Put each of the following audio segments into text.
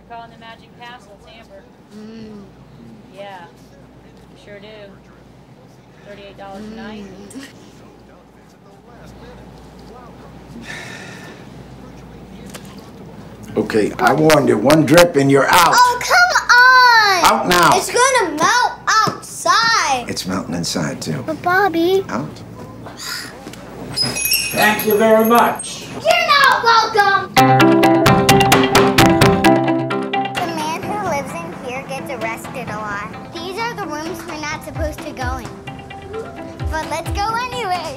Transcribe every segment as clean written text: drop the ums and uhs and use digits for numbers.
calling the Magic Castle, it's Amber. Yeah, sure do. $38 a night. Okay, I warned you. One drip and you're out. Oh, come on! Out now. It's gonna melt outside. It's melting inside, too. But Bobby... Out. Thank you very much. You're not welcome! The man who lives in here gets arrested a lot. These are the rooms we're not supposed to go in. But let's go anyway.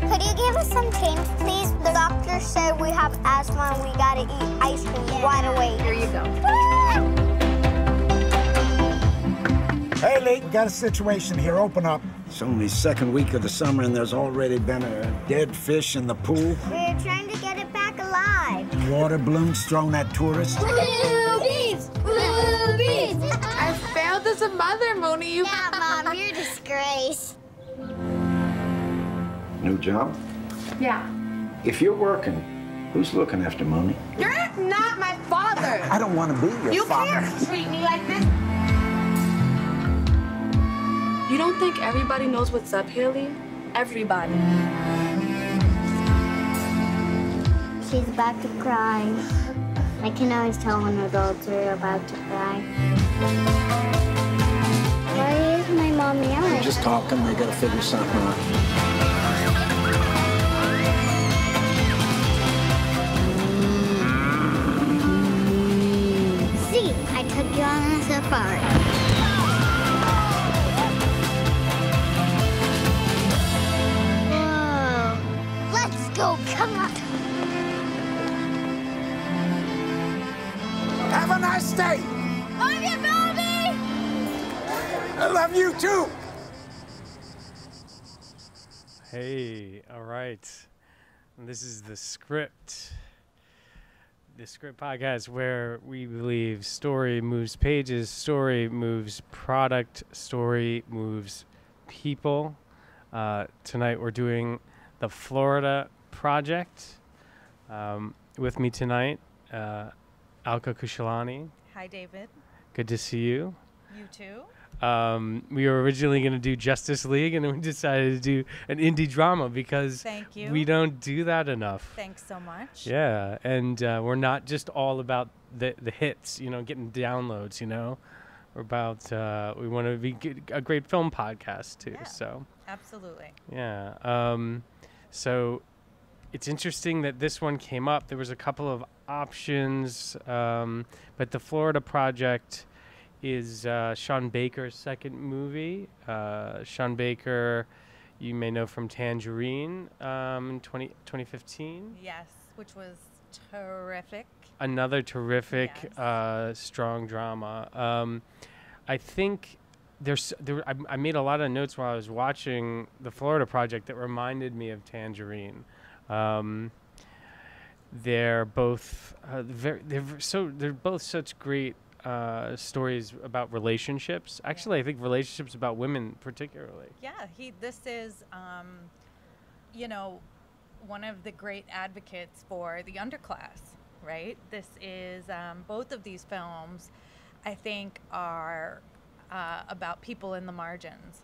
Could you give us some change, please? The doctor said we have asthma and we gotta eat ice cream right away. Here you go. Hey, Lee, we got a situation here. Open up. It's only second week of the summer and there's already been a dead fish in the pool. We're trying to get it back alive. Water balloons thrown at tourists. Boobies! Boobies! I failed as a mother, Moonee. Yeah, Mom, you're a disgrace. New job? Yeah. If you're working, who's looking after Moonee? You're not my father. I don't want to be your father. You can't treat me like this. You don't think everybody knows what's up, Haley? Everybody. She's about to cry. I can always tell when adults are about to cry. Why is my mom yelling? They're just talking. They got to figure something out. See, I took you on a safari. Go, come on. Have a nice day. Love you, Bobby. I love you, too. Hey, all right. And this is the Script. The Script podcast where we believe story moves pages, story moves product, story moves people. Tonight we're doing the Florida Project. With me tonight, Alka Kushalani. Hi, David. Good to see you. You too. We were originally going to do Justice League, and then we decided to do an indie drama because Thank you. we don't do that enough. Thanks so much. Yeah, and we're not just all about the hits, getting downloads, We're about, we want to be a great film podcast, too. Yeah, so absolutely. Yeah. So it's interesting that this one came up. There was a couple of options, but the Florida Project is Shaun Baker's second movie. Shaun Baker, you may know from Tangerine in 2015. Yes, which was terrific. Another terrific, Yes. strong drama. I think I made a lot of notes while I was watching the Florida Project that reminded me of Tangerine. They're both they're both such great stories about relationships. Actually, I think relationships about women particularly. Yeah, this is, one of the great advocates for the underclass, right? This is, both of these films, I think, are about people in the margins.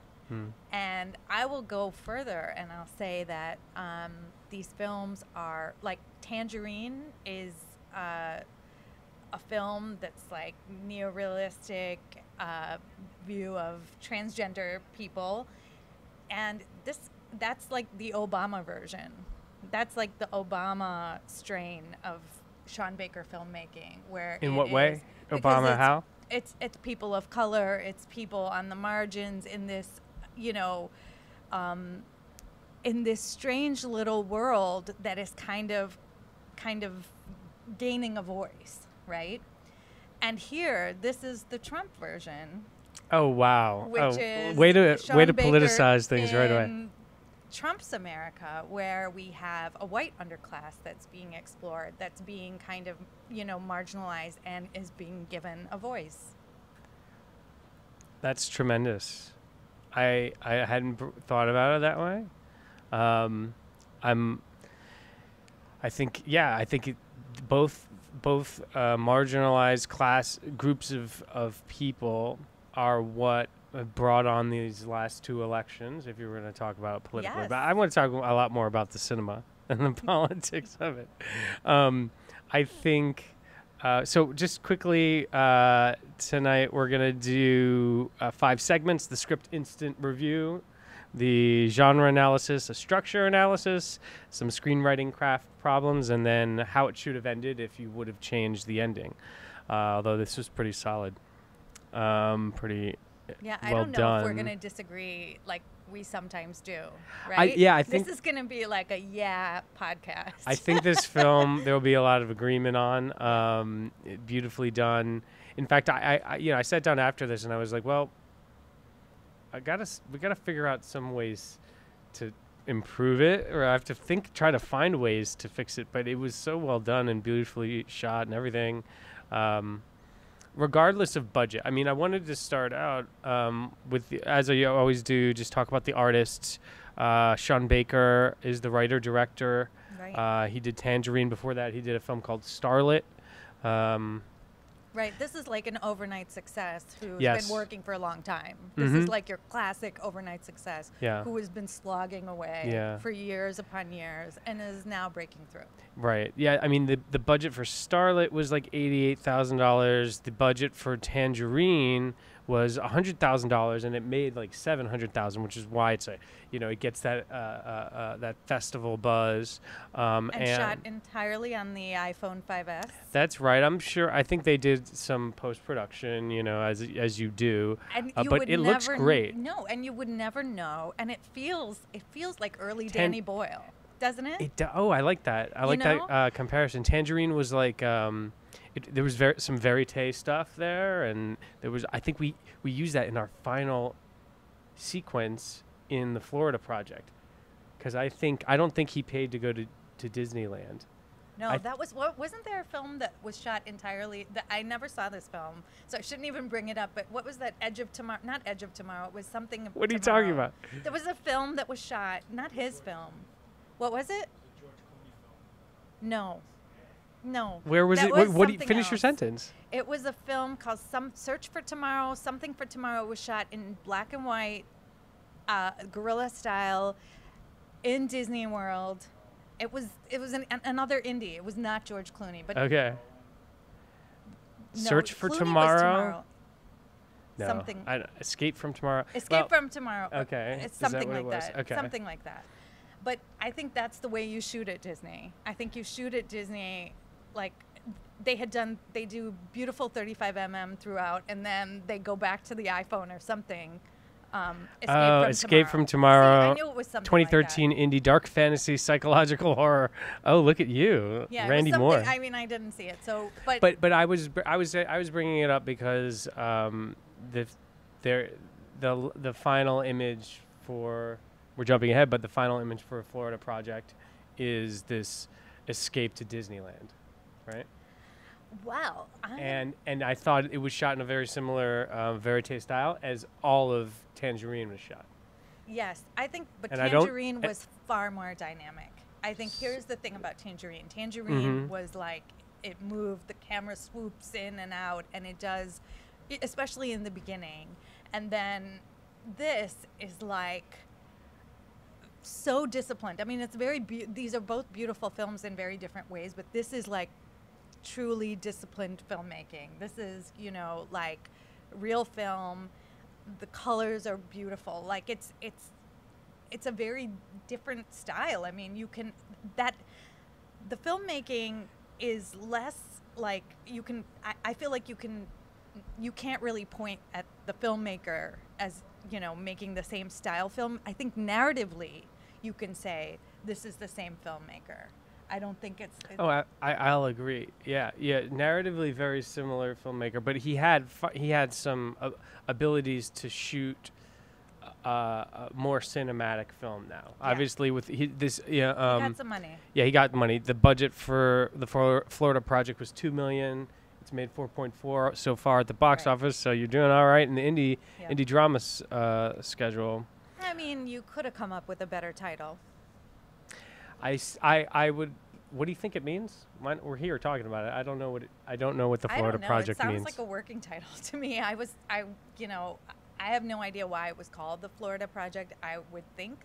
And I will go further and I'll say that these films are, like, Tangerine is a film that's like neorealistic view of transgender people, and that's like the Obama version. That's like the Obama strain of Shaun Baker filmmaking, where In what way? Obama it's, how? It's people of color, it's people on the margins in this, in this strange little world that is kind of gaining a voice, right? And here, this is the Trump version. Oh wow! Which is way to Shaun politicize things right away. in Trump's America, where we have a white underclass that's being explored, that's being kind of, marginalized and is being given a voice. That's tremendous. I hadn't thought about it that way. I think both both marginalized class groups of people are what brought on these last 2 elections, if you were going to talk about politically. Yes. But I want to talk a lot more about the cinema and the politics of it. I think, so just quickly, tonight we're going to do 5 segments: the script instant review, the genre analysis, a structure analysis, some screenwriting craft problems, and then how it should have ended if you would have changed the ending. Although this was pretty solid. Pretty I well don't know done. if we're going to disagree like we sometimes do, right? I think this is going to be like a podcast. I think this film there will be a lot of agreement on. Beautifully done. In fact, I sat down after this and I was like, well, we gotta figure out some ways to improve it, or I have to try to find ways to fix it. But it was so well done and beautifully shot and everything. Regardless of budget, I mean, I wanted to start out with, as I always do, just talk about the artists. Shaun Baker is the writer-director. Right. He did Tangerine. Before that, he did a film called Starlet. Right. This is like an overnight success who's Yes. been working for a long time. This Mhm. is like your classic overnight success Yeah. who has been slogging away Yeah. for years upon years and is now breaking through. Right. Yeah. I mean, the budget for Starlet was like $88,000. The budget for Tangerine was $100,000, and it made like $700,000, which is why it's it gets that that festival buzz. And shot entirely on the iPhone 5S. That's right. I think they did some post production, as you do. And But it looks great. No, and you would never know. And it feels like early Danny Boyle, doesn't it? I like that. I like that comparison. Tangerine was like there was some verite stuff there, and there was. I think we used that in our final sequence in the Florida project, because I don't think he paid to go to Disneyland. No, that was what wasn't there a film that was shot entirely that I never saw this film, so I shouldn't even bring it up. But what was that? Edge of Tomorrow? Not Edge of Tomorrow. It was something. What are you talking about? There was a film that was shot, not his film. What was it? No. Where was that it? was What do you something finish your else. sentence? It was a film called Search for Tomorrow. Something for Tomorrow. It was shot in black and white, guerrilla style, in Disney World. It was another indie. It was not George Clooney, but Okay. no, Search for Clooney was Tomorrow. No. Something. Escape from Tomorrow. Escape from Tomorrow. Okay. It's Is that something what it like was? that. Okay. Something like that. But I think that's the way you shoot at Disney. I think you shoot at Disney like they do beautiful 35mm throughout, and then they go back to the iPhone or something. Escape from Tomorrow. See, I knew it was something 2013 like indie dark fantasy psychological horror. Oh, look at you, that. Yeah, Randy it was Moore. something, I mean, I didn't see it, so But I was bringing it up because the final image for, we're jumping ahead, but the final image for a Florida project is this escape to Disneyland, right? wow. And I thought it was shot in a very similar verite style as all of Tangerine was shot. Yes, I think, but And I don't- Tangerine was far more dynamic. I think here's the thing about Tangerine. Tangerine was like, it moved, the camera swoops in and out, and it does, especially in the beginning. And then this is like so disciplined. I mean, it's these are both beautiful films in very different ways, but this is like truly disciplined filmmaking. This is, like real film. The colors are beautiful. Like it's a very different style. I mean, the filmmaking is less like I feel like you can't really point at the filmmaker as, making the same style film. I think narratively you can say this is the same filmmaker. I don't think it's I'll agree. Yeah. Narratively very similar filmmaker, but he had some abilities to shoot a more cinematic film now. Yeah. Obviously, with he got some money. Yeah, he got money. The budget for the Florida project was $2 million. It's made 4.4 so far at the box office, so you're doing all right in the indie drama schedule. I mean, you could have come up with a better title. I would what do you think it means? We're here talking about it. I don't know what the Florida Project means. It sounds like a working title to me. I have no idea why it was called the Florida Project. I would think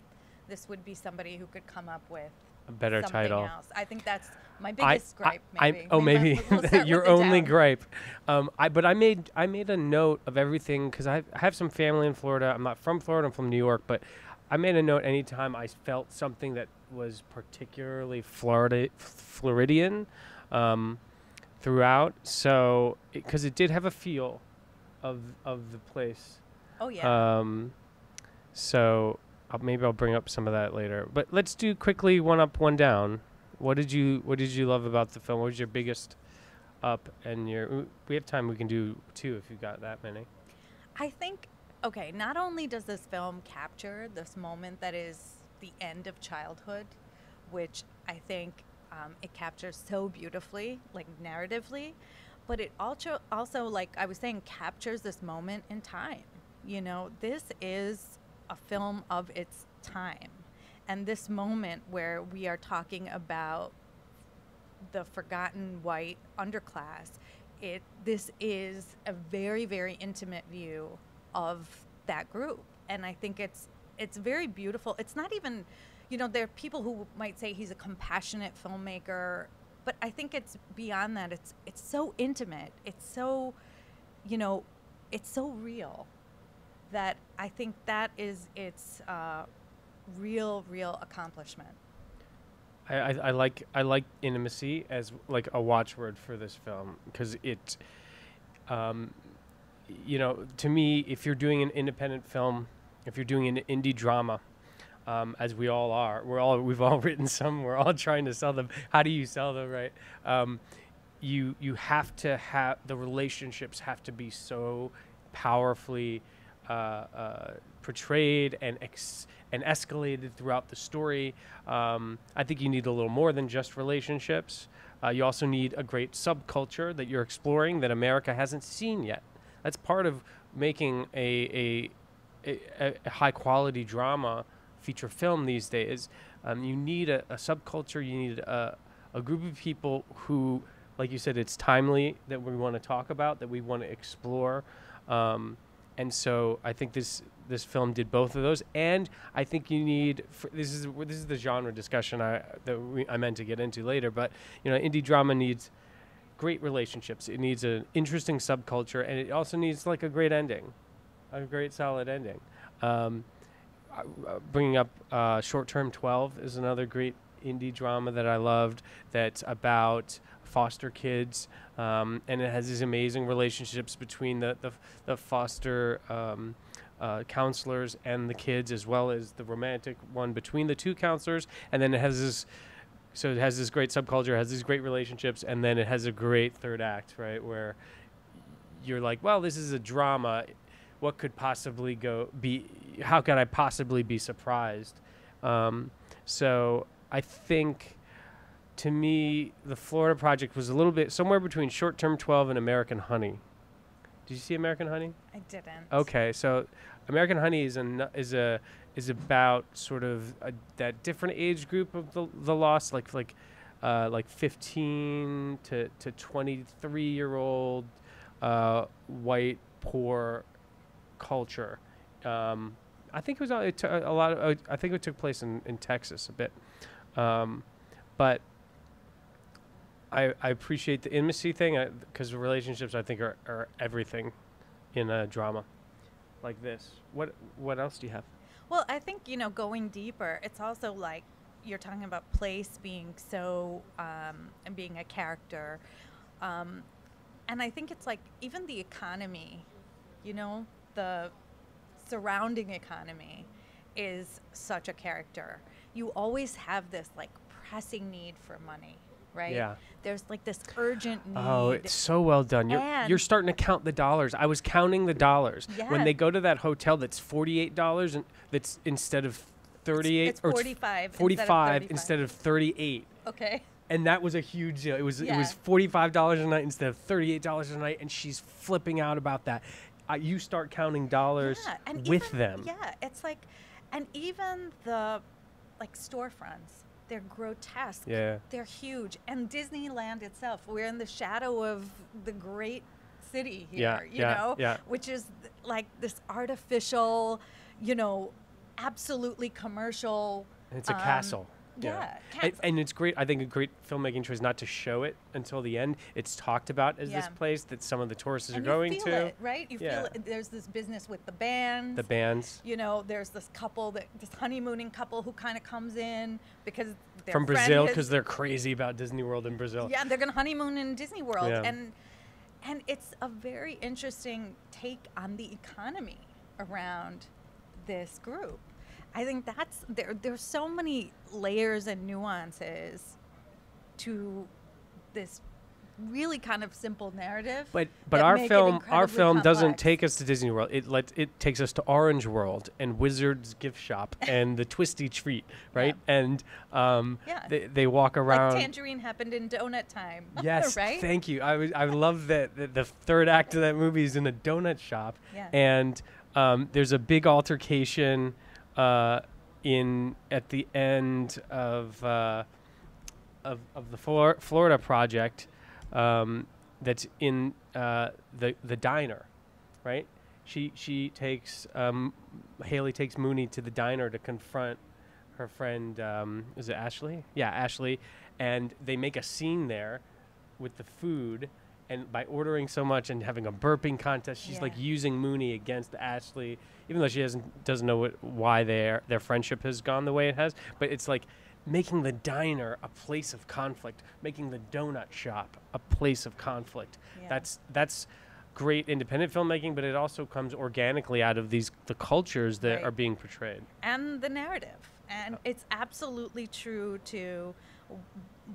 this would be somebody who could come up with a better something title. Else. I think that's my biggest gripe. Maybe. Maybe we'll your only gripe. But I made a note of everything because I have some family in Florida. I'm not from Florida. I'm from New York, but I made a note anytime I felt something that was particularly Floridian throughout. So because it did have a feel of the place. Oh yeah. So maybe I'll bring up some of that later. But let's do quickly one up, one down. What did you love about the film? What was your biggest up and we have time, we can do two if you've got that many. I think, okay, not only does this film capture this moment that is the end of childhood, which I think it captures so beautifully, like narratively, but it also, like I was saying, captures this moment in time. You know, this is a film of its time. And this moment where we are talking about the forgotten white underclass, this is a very, very intimate view of that group. And I think it's very beautiful. It's not even, you know, there are people who might say he's a compassionate filmmaker, but I think it's beyond that. It's so intimate. It's so, you know, it's so real that I think that is its real accomplishment. I like intimacy as like a watchword for this film because it, you know, to me, if you're doing an independent film, if you're doing an indie drama, as we all are, we've all written some, we're all trying to sell them. How do you sell them, right? You have to have the relationships have to be so powerfully portrayed and escalated throughout the story. I think you need a little more than just relationships. You also need a great subculture that you're exploring that America hasn't seen yet. That's part of making a high quality drama feature film these days. You need a subculture. You need a group of people who, like you said, it's timely, that we want to talk about, that we want to explore. And so I think this film did both of those, and I think you need this is the genre discussion I meant to get into later. But you know, indie drama needs great relationships. It needs an interesting subculture, and it also needs like a great ending, a great solid ending. Bringing up Short Term 12 is another great indie drama that I loved. That's about foster kids, and it has these amazing relationships between the foster counselors and the kids, as well as the romantic one between the two counselors. And then it has this great subculture, has these great relationships, and then it has a great third act, right, where you're like, well, this is a drama. What could possibly how could I possibly be surprised? So I think, to me, the Florida Project was a little bit somewhere between Short Term 12 and American Honey. Did you see American Honey? I didn't. Okay, so American Honey is about sort of that different age group of the lost, like 15 to 23-year-old white poor culture. I think it was a lot of. I think it took place in Texas a bit, but I appreciate the intimacy thing because relationships, I think, are everything in a drama like this. What else do you have? Well, I think, you know, going deeper, it's also like you're talking about place being so and being a character, and I think it's like even the economy, you know, the surrounding economy is such a character. You always have this like pressing need for money, right? Yeah. There's like this urgent need. Oh, it's so well done. You're starting to count the dollars. I was counting the dollars. Yeah. When they go to that hotel that's $48 and that's instead of 38 it's 45 instead of 38. Okay. And that was a huge deal. It was $45 a night instead of $38 a night, and she's flipping out about that. You start counting dollars with them. Yeah, it's like, and even the like storefronts They're grotesque. Yeah. They're huge. And Disneyland itself, we're in the shadow of the great city here, you know, which is like this artificial, you know, absolutely commercial. And it's a castle. Yeah. And it's great. I think a great filmmaking choice not to show it until the end. It's talked about as this place that some of the tourists are going you to. feel it, right? You feel it. There's this business with the bands. The bands. You know, there's this couple, this honeymooning couple who kind of comes in because they're from Brazil, because they're crazy about Disney World in Brazil. Yeah, they're going to honeymoon in Disney World. Yeah. And it's a very interesting take on the economy around this group. I think that's there's so many layers and nuances to this really kind of simple narrative. But our film doesn't take us to Disney World. It takes us to Orange World and Wizard's Gift Shop and the Twisty Treat, right? Yeah. And they walk around. Like Tangerine happened in Donut Time. Yes, right? Thank you. I love that the third act of that movie is in a donut shop. Yeah. And there's a big altercation at the end of the Florida project that's in the diner, right? She takes Haley takes Moonee to the diner to confront her friend. Is it Ashley? Yeah, Ashley, and they make a scene there with the food. And by ordering so much and having a burping contest, she's like using Moonee against Ashley, even though she doesn't know why their friendship has gone the way it has. But it's like making the diner a place of conflict, making the donut shop a place of conflict. Yeah. That's great independent filmmaking, but it also comes organically out of the cultures that are being portrayed. And the narrative. And it's absolutely true to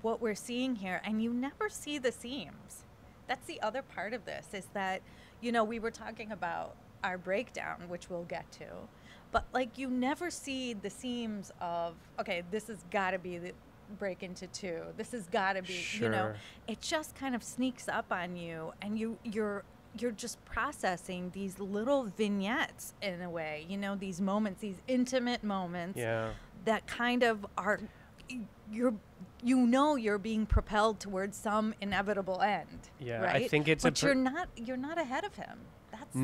what we're seeing here. And you never see the seams. That's the other part of this, is that, you know, we were talking about our breakdown, which we'll get to, but like you never see the seams of, okay, this has got to be the break into two. This has got to be, you know, it just kind of sneaks up on you, and you're just processing these little vignettes in a way, you know, these moments, these intimate moments that kind of are, you're being propelled towards some inevitable end. Yeah, right? I think it's but you're not ahead of him. That's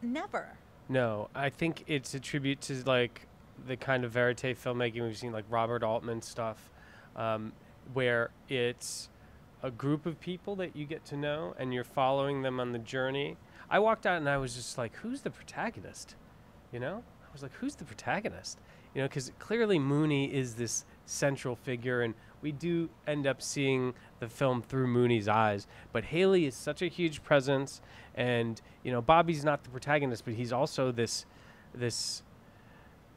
never. No, I think it's a tribute to like the kind of verite filmmaking we've seen, like Robert Altman stuff, where it's a group of people that you get to know and you're following them on the journey. I walked out and I was just like, who's the protagonist? You know, I was like, who's the protagonist? You know, because clearly Moonee is this central figure, and we do end up seeing the film through Moonee's eyes. But Haley is such a huge presence, and you know, Bobby's not the protagonist, but he's also this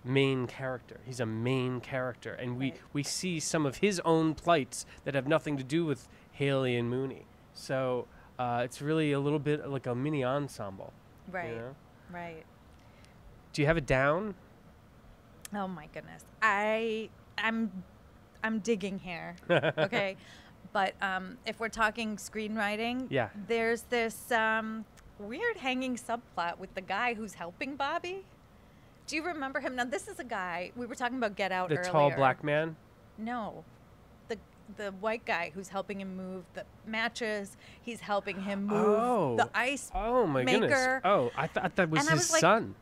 main character. He's a main character, and we see some of his own plights that have nothing to do with Haley and Moonee. So it's really a little bit like a mini ensemble. Right. You know? Right. Do you have it down? Oh my goodness. I'm digging here. Okay. But if we're talking screenwriting, there's this weird hanging subplot with the guy who's helping Bobby. Do you remember him? Now, this is a guy, we were talking about Get Out earlier. The tall black man? No. The white guy who's helping him move the matches. He's helping him move the ice Oh, my maker. Goodness. Oh, I thought that was his son.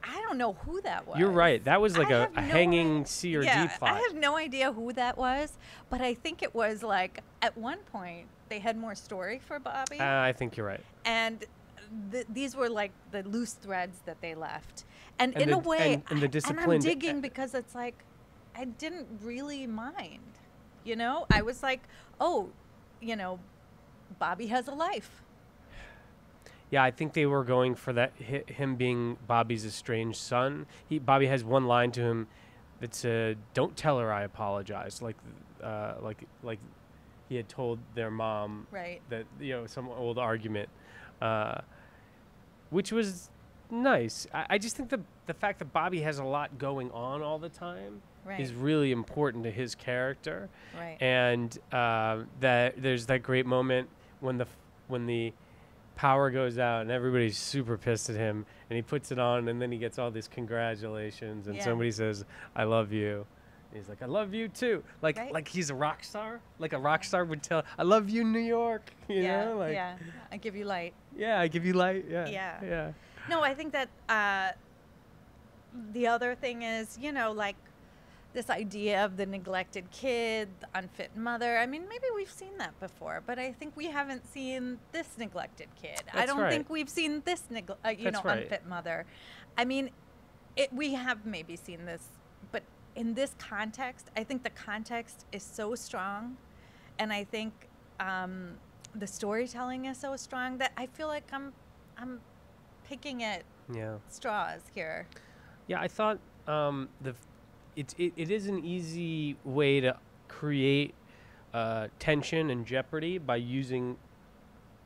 I don't know who that was. You're right. That was like a hanging C or D plot. I have no idea who that was, but I think it was like at one point they had more story for Bobby. I think you're right. And these were like the loose threads that they left. And in a way, and the discipline. And I'm digging because it's like I didn't really mind. You know, I was like, oh, you know, Bobby has a life. Yeah, I think they were going for that, him being Bobby's estranged son. Bobby has one line to him that said, "Don't tell her I apologize," like he had told their mom. Right. That, you know, some old argument, which was nice. I just think the fact that Bobby has a lot going on all the time is really important to his character. Right. And that there's that great moment when the power goes out and everybody's super pissed at him, and he puts it on, and then he gets all these congratulations, and somebody says, "I love you," He's like, I love you too. Like Right. like he's a rock star. Like a rock star would tell, I love you, New York. You yeah, know? Like, yeah. I give you light. yeah, I give you light. Yeah. Yeah. Yeah. No, I think that the other thing is, like this idea of the neglected kid, the unfit mother. I mean, maybe we've seen that before, but I think we haven't seen this neglected kid. I That's don't right. think we've seen this, That's right. unfit mother. I mean, we have maybe seen this, but in this context, I think the context is so strong, and I think the storytelling is so strong that I feel like I'm picking at straws here. Yeah, I thought it is an easy way to create tension and jeopardy by using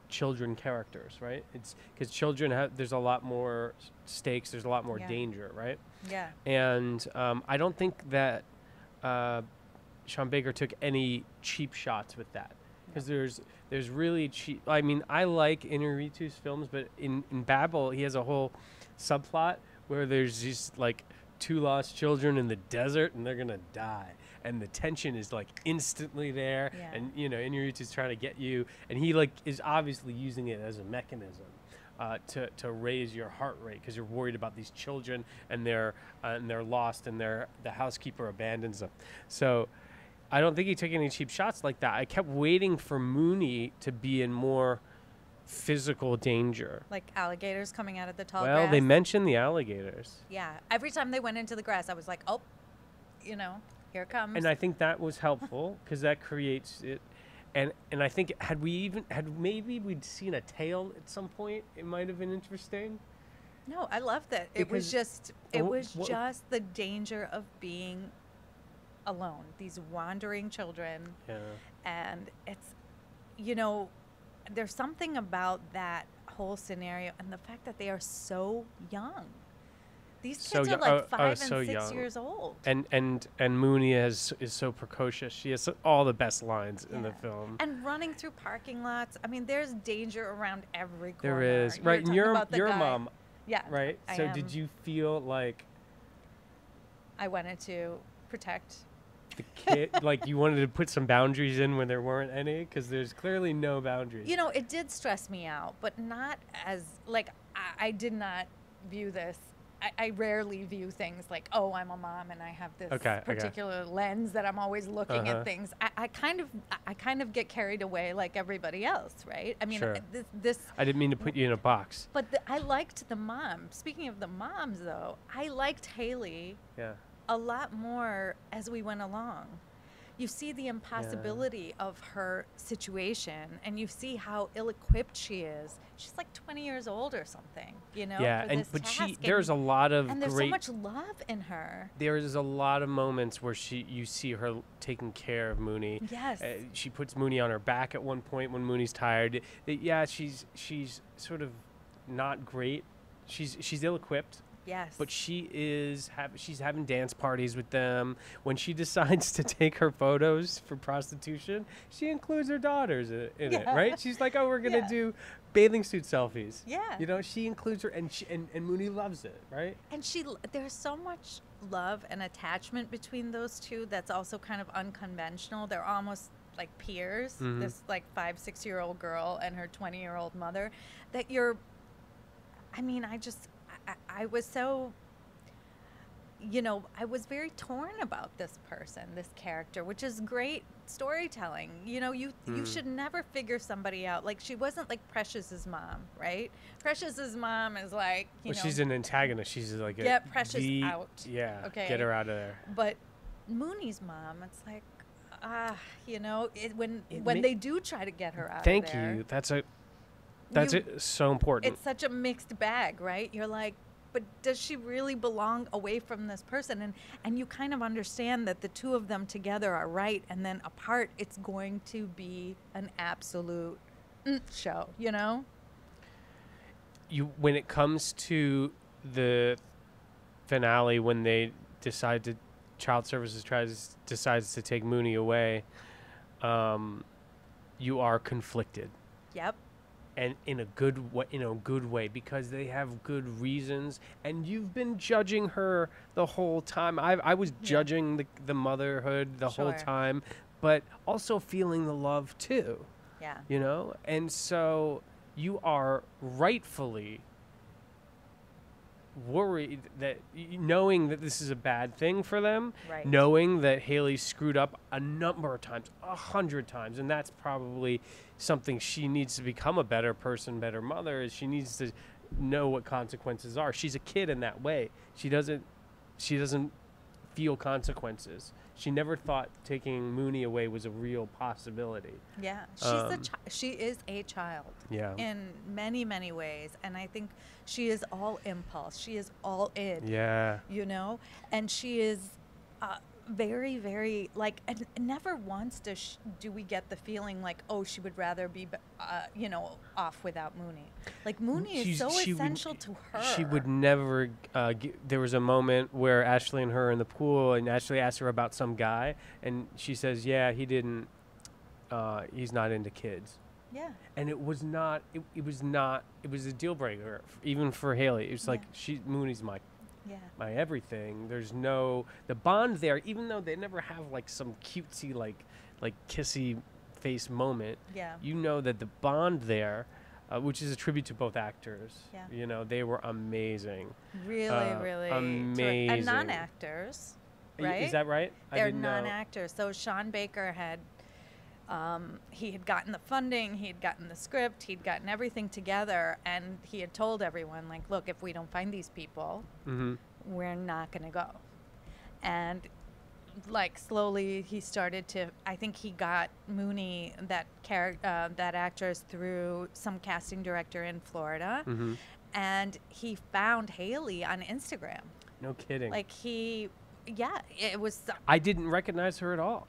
children characters, right? It's because children there's a lot more stakes, there's a lot more danger, right? Yeah. And I don't think that Sean Baker took any cheap shots with that, because there's really cheap. I mean, I like Inarritu's films, but in Babel he has a whole subplot where there's just like 2 lost children in the desert and they're gonna die, and the tension is like instantly there. And Inarritu's trying to get you, and he like is obviously using it as a mechanism to raise your heart rate, because you're worried about these children and they're lost, and the housekeeper abandons them. So I don't think he took any cheap shots like that. I kept waiting for Moonee to be in more physical danger. Like alligators coming out of the tall Well, grass. they mentioned the alligators. Yeah. Every time they went into the grass, I was like, oh, here it comes. And I think that was helpful, because that creates it. And I think had maybe we'd seen a tail at some point, it might have been interesting. No, I loved it. It was just the danger of being alone. These wandering children. Yeah. And it's, there's something about that whole scenario and the fact that they are so young. These kids are like 5 and 6 years old. And Moonee is so precocious. She has all the best lines in the film. And running through parking lots. I mean, there's danger around every corner. There is. Right. And you're a mom. Yeah. Right. So did you feel like I wanted to protect the kid, like you wanted to put some boundaries in when there weren't any? Because there's clearly no boundaries. It did stress me out, but not as, like, I did not view this. I rarely view things like, oh, I'm a mom and I have this particular lens that I'm always looking at things. I kind of get carried away like everybody else, right? I mean, this. I didn't mean to put you in a box. But I liked the mom. Speaking of the moms, though, I liked Haley. Yeah. A lot more as we went along. You see the impossibility of her situation, and you see how ill-equipped she is. She's like 20 years old or something, Yeah, for this task. there's a lot of and there's so much love in her. There is a lot of moments where you see her taking care of Moonee. Yes. She puts Moonee on her back at one point when Moonee's tired. She's sort of not great. She's ill-equipped. Yes. But she's having dance parties with them. When she decides to take her photos for prostitution, she includes her daughters in it, right? She's like, oh, we're going to do bathing suit selfies. Yeah. She includes her, and Moonee loves it, right? And there's so much love and attachment between those two that's also kind of unconventional. They're almost like peers, this like 5-6-year-old girl and her 20-year-old mother, that I was so, I was very torn about this person, this character, which is great storytelling. You should never figure somebody out. Like, she wasn't like Precious's mom, right? Precious's mom is like, she's an antagonist. She's like, get Precious out. Yeah. Okay. Get her out of there. But Moonee's mom, it's like, when they do try to get her out of there. Thank you. That's so important. It's such a mixed bag, right? You're like, but does she really belong away from this person? And you kind of understand that the two of them together are right, and then apart, it's going to be an absolute show, When it comes to the finale, when they Child Services decides to take Moonee away, you are conflicted. Yep. and in a good way, because they have good reasons, and you've been judging her the whole time. I was judging the motherhood the whole Sure. time, but also feeling the love too. Yeah. You know, and so you are rightfully worried that knowing that this is a bad thing for them, Right. knowing that Haley screwed up a number of times, 100 times, and that's probably something she needs to become a better person, better mother, is she needs to know what consequences are. She's a kid in that way. She doesn't feel consequences. She never thought taking Moonee away was a real possibility. Yeah, she is a child. Yeah. In many, many ways, and I think she is all impulse. She is all id. Yeah. You know, and she is very, very like. And never once do we get the feeling like, oh, she would rather be, off without Moonee. Like Moonee is so essential to her. She would never. There was a moment where Ashley and her are in the pool, and Ashley asked her about some guy, and she says, "Yeah, he didn't. He's not into kids." Yeah. And it was not. It was not. It was a deal breaker, even for Haley. It was like Moonee's my everything. There's no the bond there, even though they never have like some cutesy like kissy face moment. Yeah. You know that the bond there, which is a tribute to both actors. Yeah. You know, they were amazing. Really, really amazing. And non-actors, right? Is that right? They're non-actors. So Shaun Baker had. He had gotten the funding, he had gotten the script, he'd gotten everything together, and he had told everyone, like, look, if we don't find these people, we're not going to go. And, like, slowly he started to, I think he got Moonee, that actress, through some casting director in Florida, and he found Haley on Instagram. No kidding. Like, it was... I didn't recognize her at all.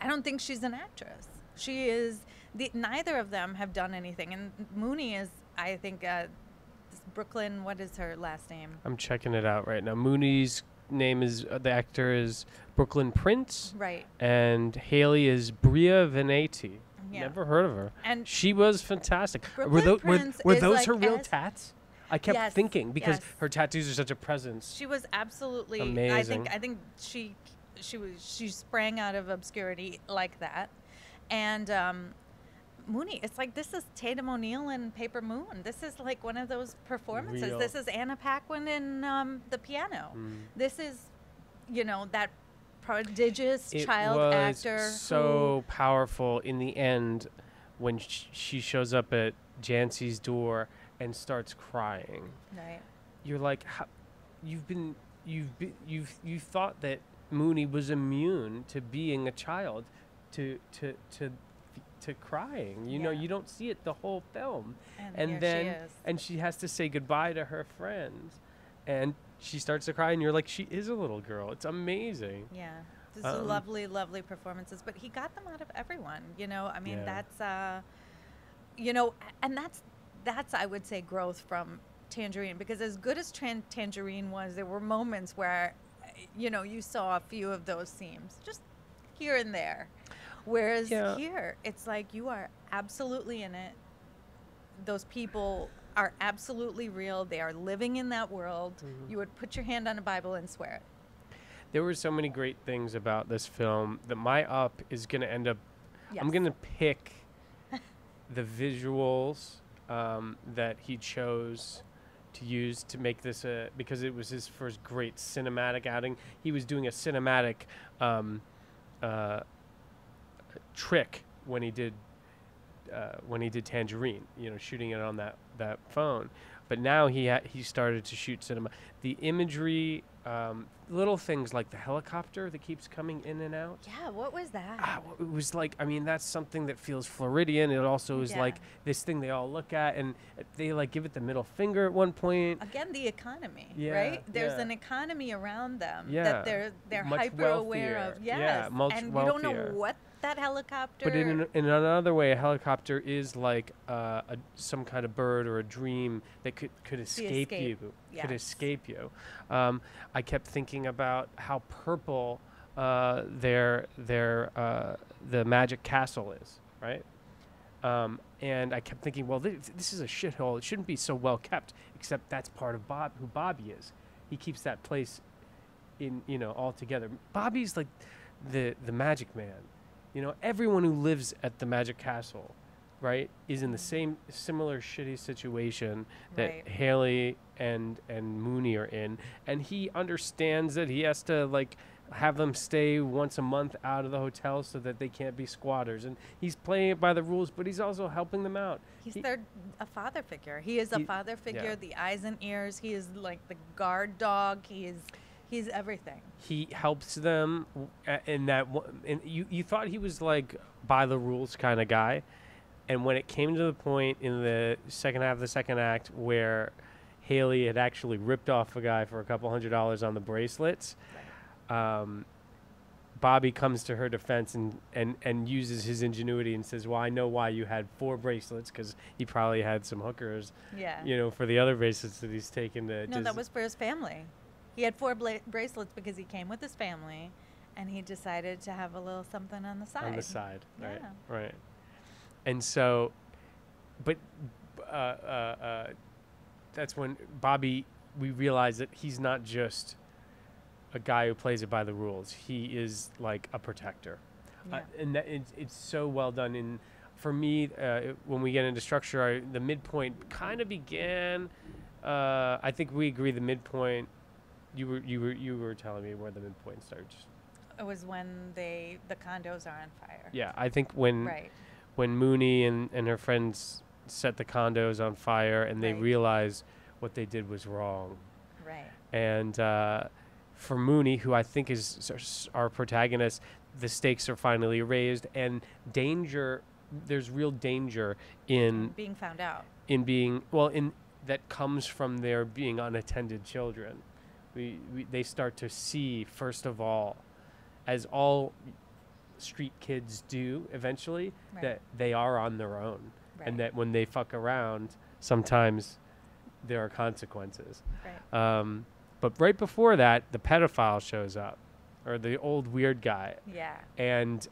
I don't think she's an actress. She is. Neither of them have done anything, and Moonee is. I think this Brooklyn. What is her last name? I'm checking it out right now. Moonee's name is the actor is Brooklynn Prince. Right. And Haley is Bria Venati. Yeah. Never heard of her. And she was fantastic. Brooklynn Prince were is those like her real tats? I kept thinking because her tattoos are such a presence. She was absolutely amazing. I think she sprang out of obscurity like that, and Moonee. It's like this is Tatum O'Neal in Paper Moon. This is like one of those performances. Real. This is Anna Paquin in the piano. This is, that prodigious child actor. It was so powerful in the end when she shows up at Jancy's door and starts crying. Right. You're like, you've thought that Moonee was immune to being a child, to crying. You know, you don't see it the whole film, and then she has to say goodbye to her friends, and she starts to cry, and you're like, she is a little girl. It's amazing. Yeah, these are lovely, lovely performances. But he got them out of everyone. I mean, that's and that's I would say growth from Tangerine, because as good as Tangerine was, there were moments where you saw a few of those seams just here and there, whereas here it's like you are absolutely in it. Those people are absolutely real. They are living in that world. You would put your hand on a Bible and swear it. There were so many great things about this film that my up is going to end up I'm going to pick the visuals that he chose to use to make this because it was his first great cinematic outing. He was doing a cinematic trick when he did Tangerine, shooting it on that phone. But now he started to shoot cinema. The imagery, little things like the helicopter that keeps coming in and out. Yeah, what was that? It was like, that's something that feels Floridian. It also is like this thing they all look at, and they like give it the middle finger at one point. Again, the economy, right? There's an economy around them that they're much hyper aware of. Yes, yeah, much and wealthier. you don't know what that helicopter. But in another way, a helicopter is like some kind of bird or a dream that could escape you. Yes. Could escape you. I kept thinking about how purple the Magic Castle is, right? And I kept thinking, well, this is a shithole. It shouldn't be so well kept. Except that's part of who Bobby is. He keeps that place in, all together. Bobby's like the magic man. Everyone who lives at the Magic Castle, right, is in the same similar shitty situation that Haley and Moonee are in. And he understands that he has to, like, have them stay once a month out of the hotel so that they can't be squatters, and he's playing it by the rules, but he's also helping them out. He's a father figure. He is a father figure. The eyes and ears. He is like the guard dog. He's everything. He helps them in that and you thought he was like by the rules kind of guy, and when it came to the point in the second half of the second act where Haley had actually ripped off a guy for a couple $100 on the bracelets, Bobby comes to her defense and uses his ingenuity and says, well, I know why you had 4 bracelets, because he probably had some hookers, for the other bracelets that he's taken to. No, that was for his family. He had 4 bracelets because he came with his family, and he decided to have a little something on the side. Right. And so, but that's when we realize that he's not just a guy who plays it by the rules. He is like a protector. And that it's so well done. And for me, when we get into structure, the midpoint kind of began. I think we agree the midpoint. You were telling me where the midpoint starts. It was when the condos are on fire. Yeah, I think when Moonee and her friends set the condos on fire and they realize what they did was wrong. Right. And for Moonee, who I think is our protagonist, the stakes are finally raised, and there's real danger in being found out. That comes from their being unattended children. They start to see, first of all, as all street kids do eventually, that they are on their own, and that when they fuck around, sometimes there are consequences. Right. But right before that, the pedophile shows up, or the old weird guy. Yeah. And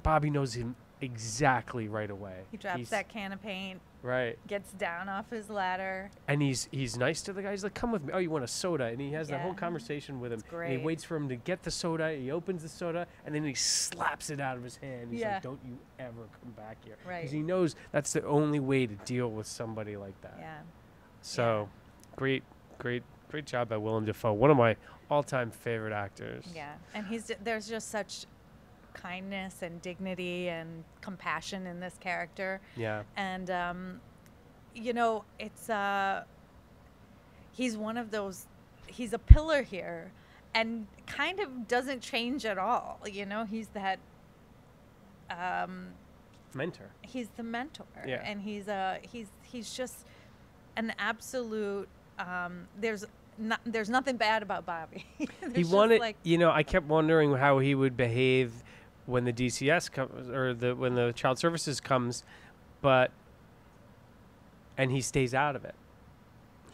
Bobby knows him exactly right away. He drops that can of paint. Right. Gets down off his ladder. And he's nice to the guy. He's like, come with me. Oh, you want a soda? And he has that whole conversation with him. It's great. And he waits for him to get the soda. He opens the soda, and then he slaps it out of his hand. He's like, don't you ever come back here. Right. Because he knows that's the only way to deal with somebody like that. Yeah. So, great job by Willem Dafoe. One of my all-time favorite actors. Yeah. And there's just such kindness and dignity and compassion in this character. Yeah. And it's he's one of those, he's a pillar here and kind of doesn't change at all. He's that mentor. He's the mentor. Yeah. And he's just an absolute there's nothing bad about Bobby. He wanted, I kept wondering how he would behave when the DCS comes, or when the child services comes, and he stays out of it.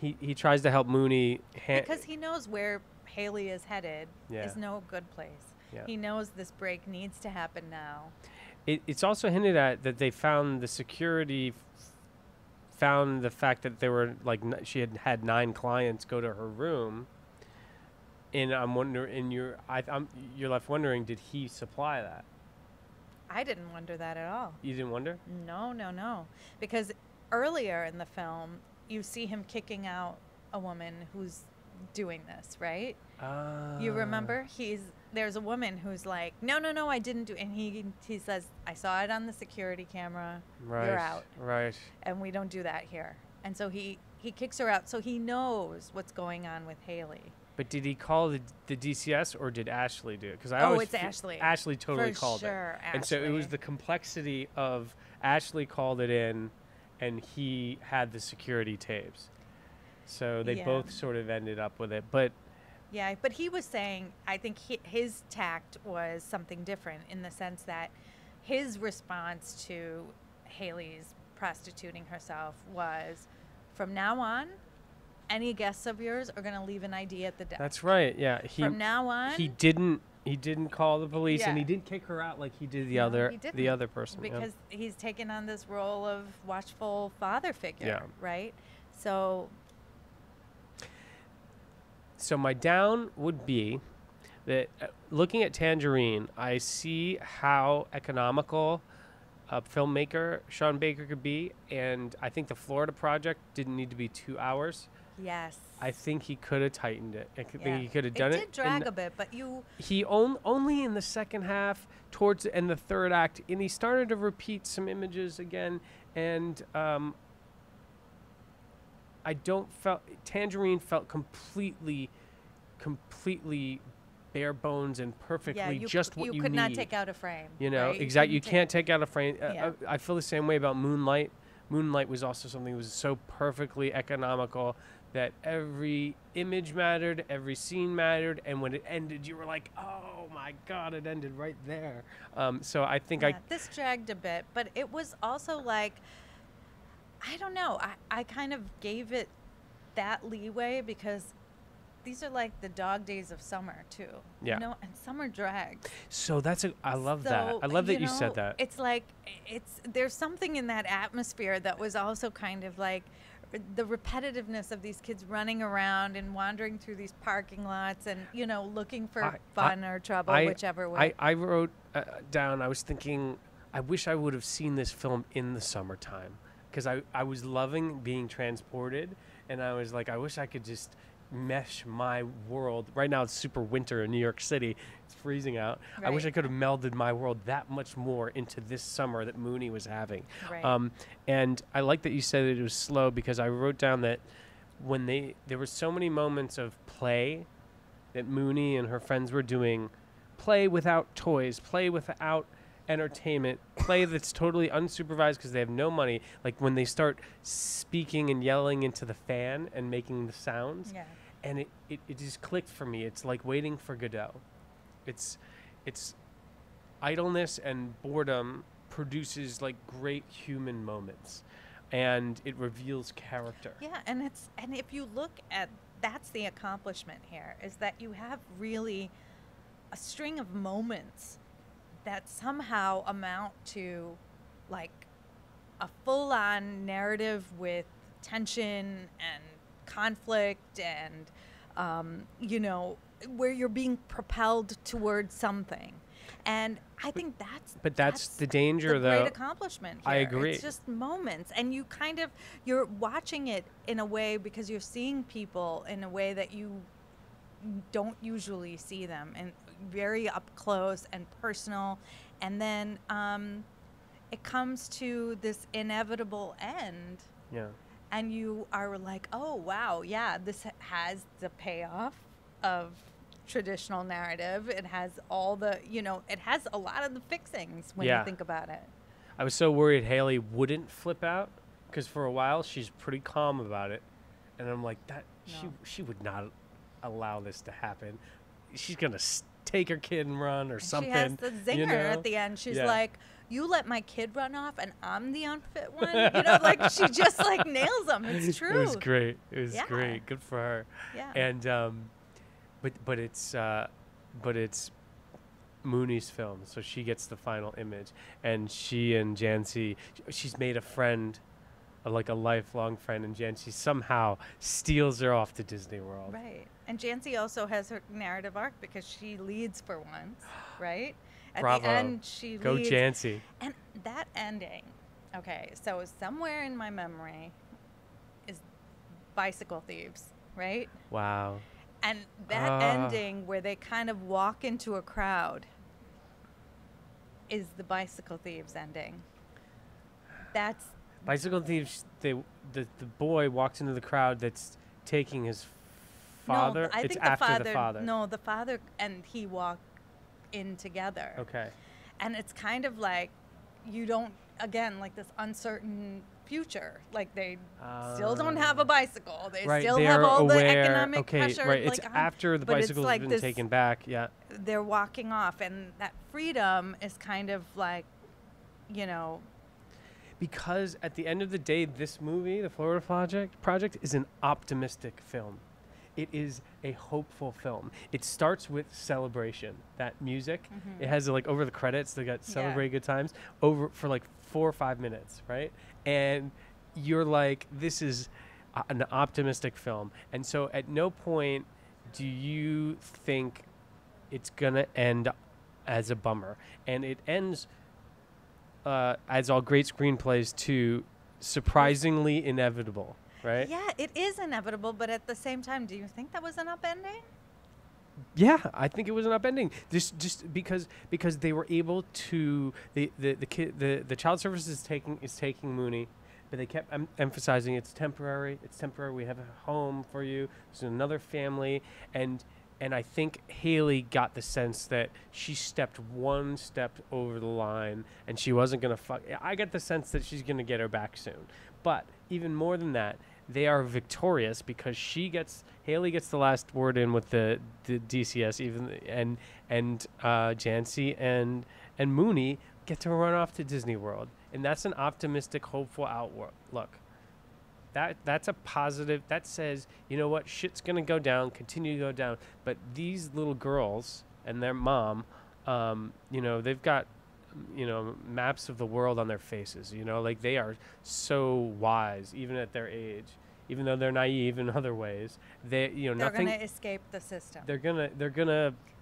He tries to help Moonee because he knows where Haley is headed is no good place. Yeah. He knows this break needs to happen now. It's also hinted at that they found the security found the fact that there were she had 9 clients go to her room, and I'm wondering, you're left wondering, did he supply that? I didn't wonder that at all. You didn't wonder? No, because earlier in the film you see him kicking out a woman who's doing this, right? You remember? There's a woman who's like, no, I didn't do, and he says, I saw it on the security camera. Right. You're out. Right. And we don't do that here. And so he kicks her out, so he knows what's going on with Haley. But did he call the DCS, or did Ashley do it? Because it's Ashley. Ashley totally For called sure, it. And so it was the complexity of Ashley called it in, and he had the security tapes. So they both sort of ended up with it. But yeah, but he was saying, I think his tact was something different in the sense that his response to Haley's prostituting herself was, from now on, any guests of yours are going to leave an ID at the desk. That's right. Yeah. From now on, he didn't He didn't call the police, and Yeah. he didn't kick her out like he did the No, other he didn't, the other person. because he's taken on this role of watchful father figure, Yeah. right? So So my down would be that looking at Tangerine, I see how economical a filmmaker Shaun Baker could be, and I think the Florida Project didn't need to be 2 hours. yes, I think he could have tightened it. I think yeah. he could have done it. It did drag a bit, but He only in the second half, towards and the third act, and he started to repeat some images again, and I don't felt Tangerine felt completely bare bones and perfectly just what you could need. not take out a frame. You know, right? exactly. You couldn't can't take out a frame. Yeah. I feel the same way about Moonlight. Moonlight was also something that was so perfectly economical that every image mattered, every scene mattered, and when it ended, you were like, "Oh my God, it ended right there." So I think this dragged a bit, but it was also like, I don't know. I kind of gave it that leeway because these are like the dog days of summer too. Yeah. You know, and summer drags. So I love that. So, I love that you know, said that. It's like there's something in that atmosphere that was also kind of like the repetitiveness of these kids running around and wandering through these parking lots and, you know, looking for fun or trouble, whichever way. I wrote down, I was thinking, I wish I would have seen this film in the summertime, because I was loving being transported, and I was like, I wish I could just mesh my world. Right now it's super winter in New York City. It's freezing out. I wish I could have melded my world that much more into this summer that Moonee was having. Right. And I like that you said that it was slow, because I wrote down that when there were so many moments of play that Moonee and her friends were doing, play without toys, play without entertainment, play that's totally unsupervised because they have no money. Like when they start speaking and yelling into the fan and making the sounds. Yeah. And it just clicked for me. It's like waiting for Godot. It's idleness and boredom produces like great human moments, and it reveals character. Yeah, and if you look at, that's the accomplishment here, is that you have really a string of moments that somehow amount to like a full-on narrative with tension and conflict and you know, where you're being propelled towards something. And I think that's the danger, the though. great accomplishment here. I agree. It's just moments, and you're watching it in a way because you're seeing people in a way that you don't usually see them, and very up close and personal. And then it comes to this inevitable end. Yeah. And you are like, oh, wow, yeah, this has the payoff of traditional narrative. It has all the, you know, it has a lot of the fixings when you think about it. I was so worried Haley wouldn't flip out, because for a while she's pretty calm about it. And I'm like, she would not allow this to happen. She's going to take her kid and run or something. She has the zinger, you know? At the end. She's like, you let my kid run off and I'm the unfit one. You know, like she just like nails them. It's true. It was great. It was great. Good for her. Yeah. And but it's Moonee's film, so she gets the final image, and she and Jancy, she's made a friend, like a lifelong friend, and Jancy somehow steals her off to Disney World. Right. And Jancy also has her narrative arc because she leads for once, right? At Bravo. the end, she Go leads. Jancy. And that ending, okay, so somewhere in my memory is Bicycle Thieves, right? Wow. And that ending where they kind of walk into a crowd is the Bicycle Thieves ending. That's Bicycle Thieves. The boy walks into the crowd that's taking his father. No, I it's think after the father. No, the father and he walk in together. Okay. And it's kind of like you don't, again, like this uncertain future. Like they still don't have a bicycle. They still have all the economic pressure. Right. Like, it's after the bicycle's like been taken back. Yeah. They're walking off, and that freedom is kind of like, you know. Because at the end of the day, this movie, the Florida Project, is an optimistic film. it is a hopeful film. It starts with Celebration, that music. It has like over the credits, they got Celebrate Good Times over for like 4 or 5 minutes, right? And you're like, this is an optimistic film. And so at no point do you think it's gonna end as a bummer. And it ends, as all great screenplays too, surprisingly inevitable, right? Yeah, it is inevitable, but at the same time, do you think that was an upending? Yeah, I think it was an upending. Just because they were able to the child services is taking Moonee, but they kept emphasizing it's temporary. It's temporary. We have a home for you. There's another family, and I think Haley got the sense that she stepped one step over the line, and she wasn't gonna fuck. I got the sense that she's gonna get her back soon. But even more than that, they are victorious because Haley gets the last word in with the DCS, and Jancy and Moonee get to run off to Disney World, and that's an optimistic, hopeful outlook. That's a positive. That says, you know what, shit's gonna go down, continue to go down. But these little girls and their mom, they've got, maps of the world on their faces. Like they are so wise, even at their age, even though they're naive in other ways. They're gonna escape the system. They're gonna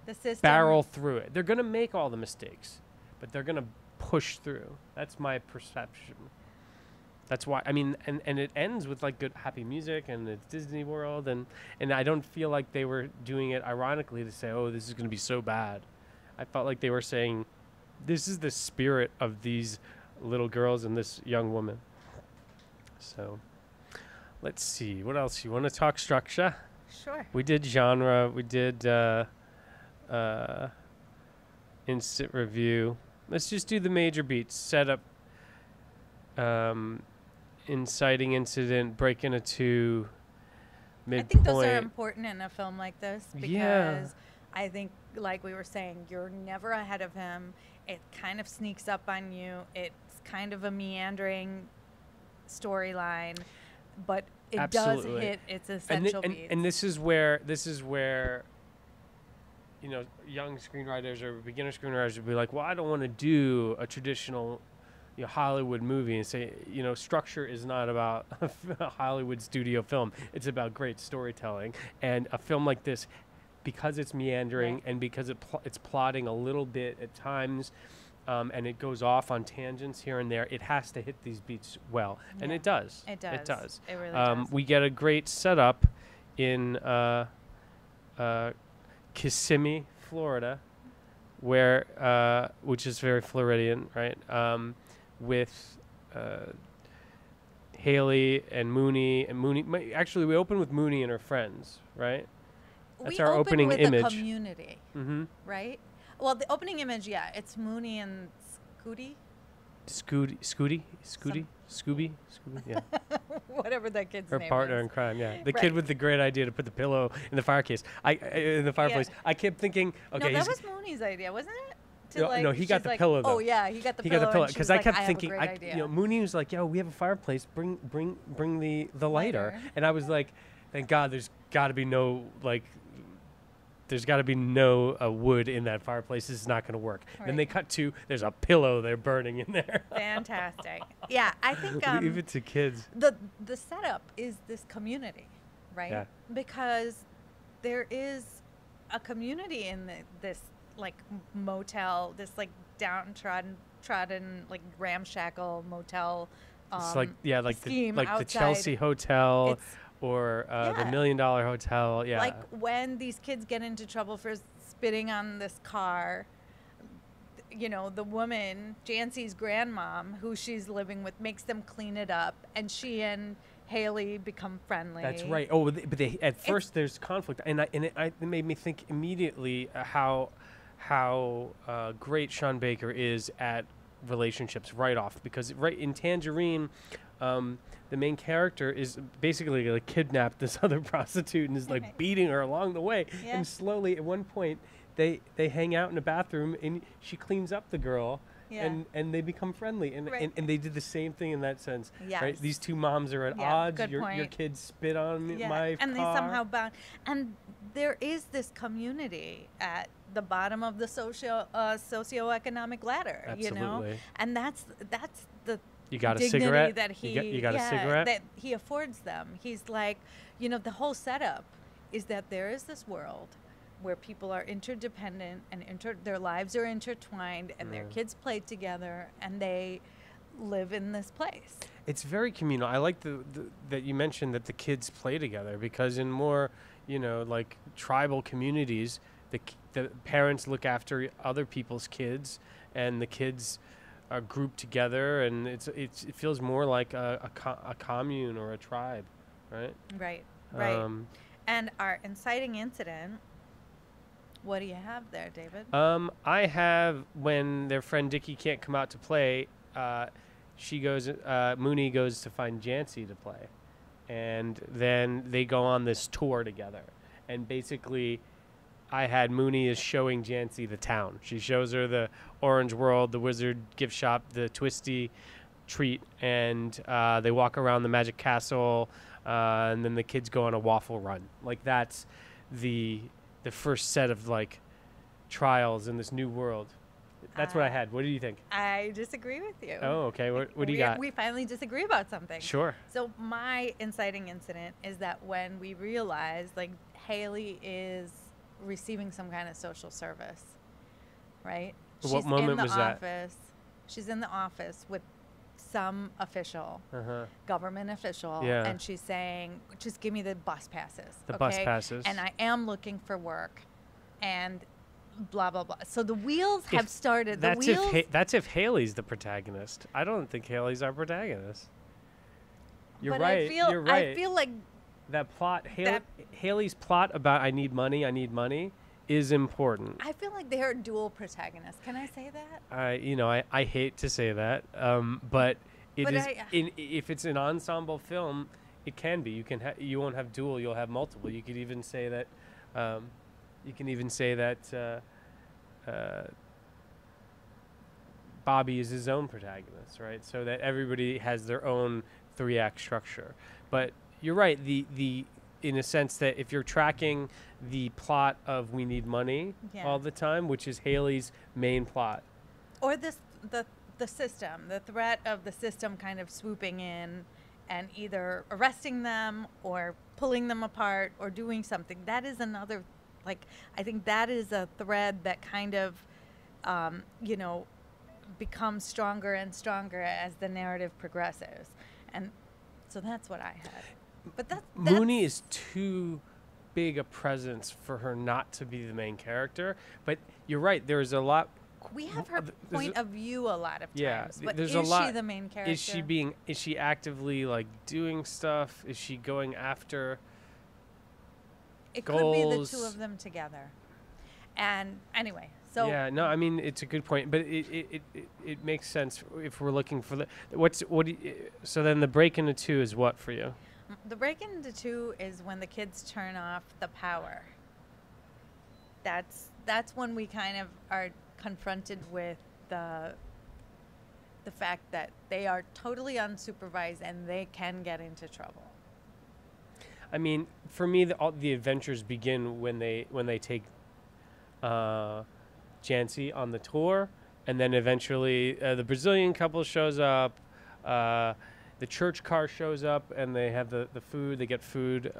the system barrel through it. They're gonna make all the mistakes, but they're gonna push through. That's my perception. That's why, and it ends with like good, happy music, and it's Disney World, and I don't feel like they were doing it ironically to say, oh, this is going to be so bad. I felt like they were saying, this is the spirit of these little girls and this young woman. So, let's see, what else? You want to talk structure? Sure. We did genre, we did instant review. Let's just do the major beats. Setup, inciting incident, break into 2, midpoint. I think those are important in a film like this because I think, like we were saying, you're never ahead of him. It kind of sneaks up on you. It's kind of a meandering storyline, but it does hit its essential beats. And this is where young screenwriters or beginner screenwriters would be like, well, I don't want to do a traditional Hollywood movie and say, structure is not about a Hollywood studio film. It's about great storytelling. And a film like this, because it's meandering and because it's plotting a little bit at times, and it goes off on tangents here and there, it has to hit these beats well. And it does. It does. It does. It really does. We get a great setup in Kissimmee, Florida, where which is very Floridian, right? With Haley and Moonee. Actually, we open with Moonee and her friends, right? That's our opening with image. A community, right? Well, the opening image, it's Moonee and Scooby, yeah. Whatever that kid's name is. Her partner in crime, yeah. The kid with the great idea to put the pillow in the fireplace. In the fireplace. I kept thinking, okay. No, that was Moonee's idea, wasn't it? No, he got the pillow though. Oh yeah, he got the pillow. Because I kept thinking, Moonee was like, "Yo, we have a fireplace. Bring the lighter." And I was like, "Thank God, there's got to be no wood in that fireplace. This is not going to work." Right. Then they cut to there's a pillow they're burning in there. Fantastic. Yeah, I think leave it to kids. The setup is this community, right? Yeah. Because there is a community in this like motel, this like downtrodden like ramshackle motel. It's like the Chelsea Hotel or the $1 Million Hotel. Yeah. Like when these kids get into trouble for spitting on this car, the woman, Jancy's grandmom, who she's living with, makes them clean it up, and she and Haley become friendly. That's right. Oh, but at first there's conflict, and it made me think immediately how great Sean Baker is at relationships right off, because right in Tangerine, the main character is basically like kidnapped this other prostitute and is like beating her along the way, and slowly at one point they hang out in a bathroom and she cleans up the girl, and they become friendly, and, Right. and they did the same thing in that sense. Yes. Right? These two moms are at Yeah, odds. good Your point. kids spit on my and car. they somehow bound. And there is this community at the bottom of the socioeconomic ladder, you know, Absolutely. and that's the You got a dignity cigarette? that he You got a cigarette? that he affords them. He's like, you know, the whole setup is that there is this world where people are interdependent and their lives are intertwined, and their kids play together, and they live in this place. It's very communal. I like that you mentioned that the kids play together, because in more, you know, like tribal communities, the parents look after other people's kids, and the kids are grouped together, and it feels more like a commune or a tribe, right? Right, right. And our inciting incident, what do you have there, David? I have, when their friend Dickie can't come out to play, Moonee goes to find Jancy to play. And then they go on this tour together. And basically, I had Moonee is showing Jancy the town. She shows her the Orange World, the Wizard gift shop, the Twisty treat, and they walk around the Magic Castle, and then the kids go on a waffle run. Like, that's the first set of, like, trials in this new world. That's what I had. What do you think? I disagree with you. Oh, okay. What do you got? We finally disagree about something. Sure. So my inciting incident is that when we realized, like, Haley is receiving some kind of social service, right? What moment was that? She's in the office with some official, government official, Yeah. and she's saying, just give me the bus passes. The bus passes. And I am looking for work, and blah, blah, blah. So the wheels have started. That's if Haley's the protagonist. I don't think Haley's our protagonist. You're right. You're right. I feel like that plot, Haley's plot about I need money is important. I feel like they're dual protagonists. Can I say that? I hate to say that, but if it's an ensemble film, it can be. You won't have dual. You'll have multiple. You could even say that. Bobby is his own protagonist, right? So that everybody has their own 3-act structure. But you're right. The in a sense that if you're tracking the plot of We Need Money all the time, which is Haley's main plot, or the system, the threat of the system kind of swooping in and either arresting them or pulling them apart or doing something, that is another, like, I think that is a thread that kind of becomes stronger and stronger as the narrative progresses. And so that's what I had. But that's Moonee is too big a presence for her not to be the main character. But you're right. There's a lot. We have her point of view a lot of times. Yeah, but there's is a lot. She the main character? Is she actively, like, doing stuff? Is she going after goals? Could be the two of them together. And anyway, so yeah, no, I mean, it's a good point, but it makes sense if we're looking for so then the break into 2 is what for you? The break into 2 is when the kids turn off the power. That's when we kind of are confronted with the fact that they are totally unsupervised and they can get into trouble. I mean, for me, the adventures begin when they take Jancy on the tour, and then eventually the Brazilian couple shows up. The church car shows up, and they have the food. They get food.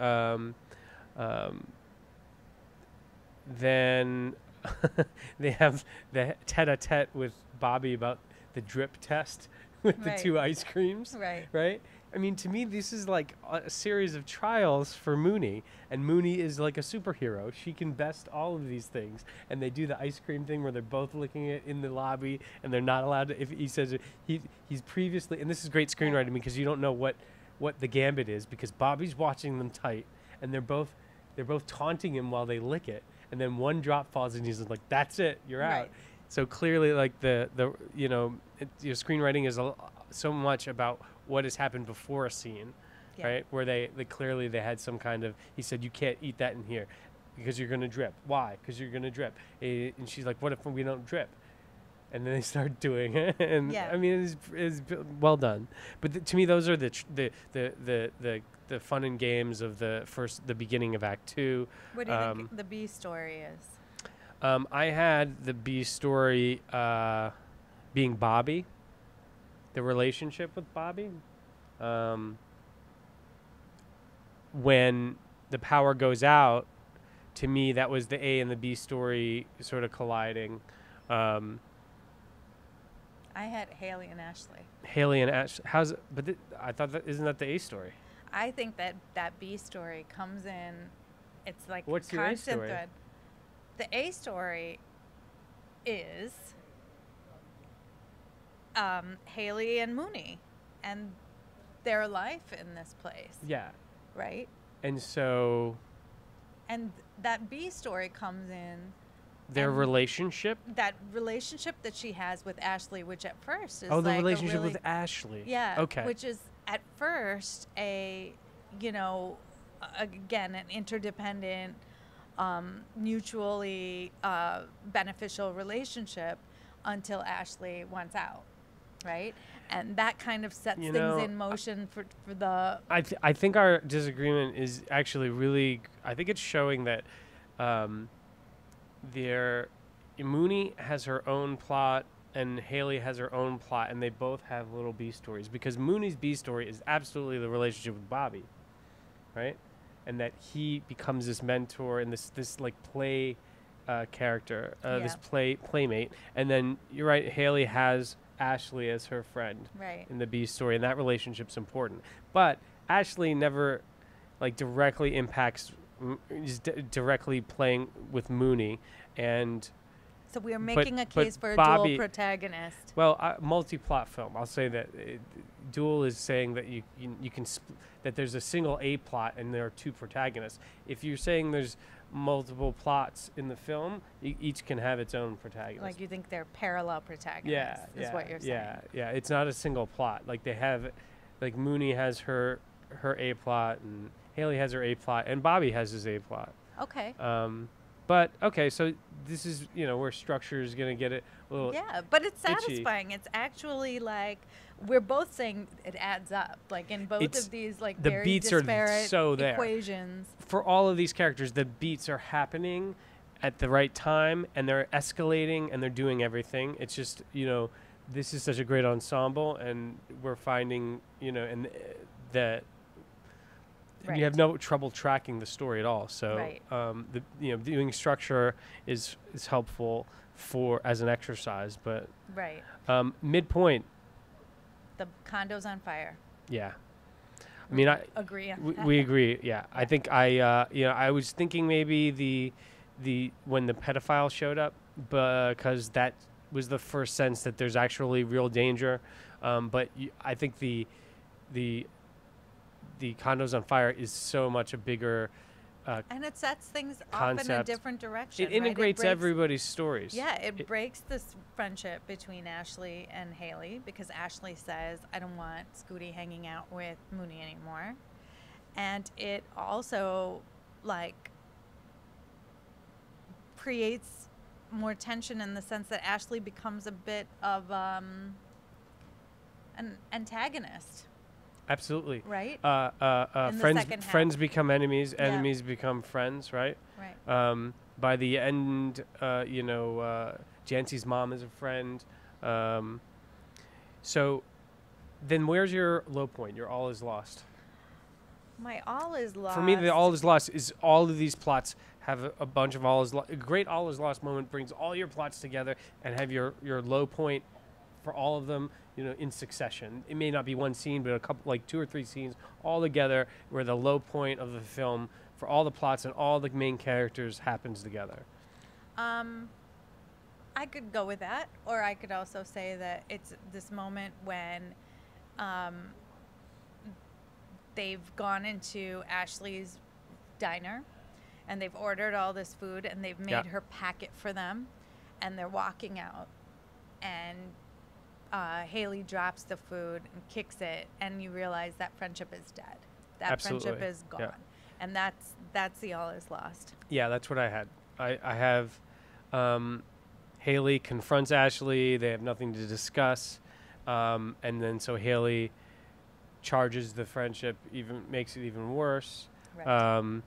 Then they have the tete-a-tete with Bobby about the drip test with the 2 ice creams. Right? I mean, to me, this is like a series of trials for Moonee, and Moonee is like a superhero. She can best all of these things, and they do the ice cream thing where they're both licking it in the lobby, and they're not allowed to. If he says he's previously, and this is great screenwriting because you don't know what the gambit is, because Bobby's watching them tight, and they're both taunting him while they lick it, and then one drop falls, and he's like, "That's it, you're out." So clearly, like screenwriting is so much about what has happened before a scene, right? Where they clearly they had some kind of, he said, you can't eat that in here because you're going to drip. Why? Because you're going to drip. And she's like, what if we don't drip? and then they start doing it, and Yeah. I mean, it's well done. But to me, those are the fun and games of the beginning of Act 2. What do you think the B story is? I had the B story being Bobby, the relationship with Bobby. When the power goes out, to me, that was the A and the B story sort of colliding. I had Haley and Ashley. Haley and Ash, I thought isn't that the A story? I think that B story comes in. It's like What's your A constant story? thread. The A story is Haley and Moonee and their life in this place, Yeah. right? And so And that B story comes in their And relationship. that relationship that she has with Ashley, which at first is Oh, the like relationship a really, with Ashley. yeah, Okay. which is at first a, again, an interdependent, mutually beneficial relationship until Ashley wants out, right? And that kind of sets things in motion for the. I think our disagreement is actually really. I think it's showing that Moonee has her own plot and Haley has her own plot, and they both have little B stories, because Moonee's B story is absolutely the relationship with Bobby, right? And that he becomes this mentor and this like play character, this playmate. And then you're right, Haley has Ashley as her friend, Right. in the B story, and that relationship's important. But Ashley never like directly impacts, is directly playing with Moonee, and So we are making a but case for a Bobby- dual protagonist. well, multi-plot film. I'll say that Duel is saying that you can that there's a single A plot and there are two protagonists. If you're saying there's multiple plots in the film, each can have its own protagonist. Like you think they're parallel protagonists, is what you're saying. Yeah. It's not a single plot. Like they have, like Moonee has her A plot, and Haley has her A plot, and Bobby has his A plot. Okay. But okay, so this is where structure is gonna get it a little. Yeah, but it's itchy. satisfying. It's actually like we're both saying it adds up. Like in both of these like the very beats are disparate so there. equations. For all of these characters, the beats are happening at the right time, and they're escalating, and they're doing everything. It's just this is such a great ensemble, and we're finding and that. Right. You have no trouble tracking the story at all. So Right. doing structure is helpful as an exercise. But Right. midpoint, The condo's on fire. yeah. I mean, Agree on that. we agree. Yeah, I think I was thinking maybe the when the pedophile showed up, because that was the first sense that there's actually real danger. But I think the condos on fire is so much a bigger And it sets things off in a concept. different direction. It right? integrates breaks- everybody's stories. Yeah, it breaks this friendship between Ashley and Haley, because Ashley says, I don't want Scooty hanging out with Moonee anymore. And it also, like, creates more tension in the sense that Ashley becomes a bit of an antagonist, Absolutely. right? In the Friends second half. friends become enemies. Yeah. Enemies become friends. Right. Right. By the end, Jancy's mom is a friend. So then where's your low point? Your all is lost. My all is lost. For me, the all is lost is all of these plots have a bunch of all is lost. A great all is lost moment brings all your plots together and have your low point for all of them, in succession. It may not be one scene, but a couple, like 2 or 3 scenes all together where the low point of the film for all the plots and all the main characters happens together. I could go with that, or I could also say that it's this moment when they've gone into Ashley's diner and they've ordered all this food and they've made her pack it for them, and they're walking out, and Haley drops the food and kicks it, and you realize that friendship is dead. That Absolutely. friendship is gone. Yeah. And that's the all is lost. Yeah, that's what I had. I have Haley confronts Ashley. They have nothing to discuss. And then so Haley charges the friendship, even makes it even worse. Right.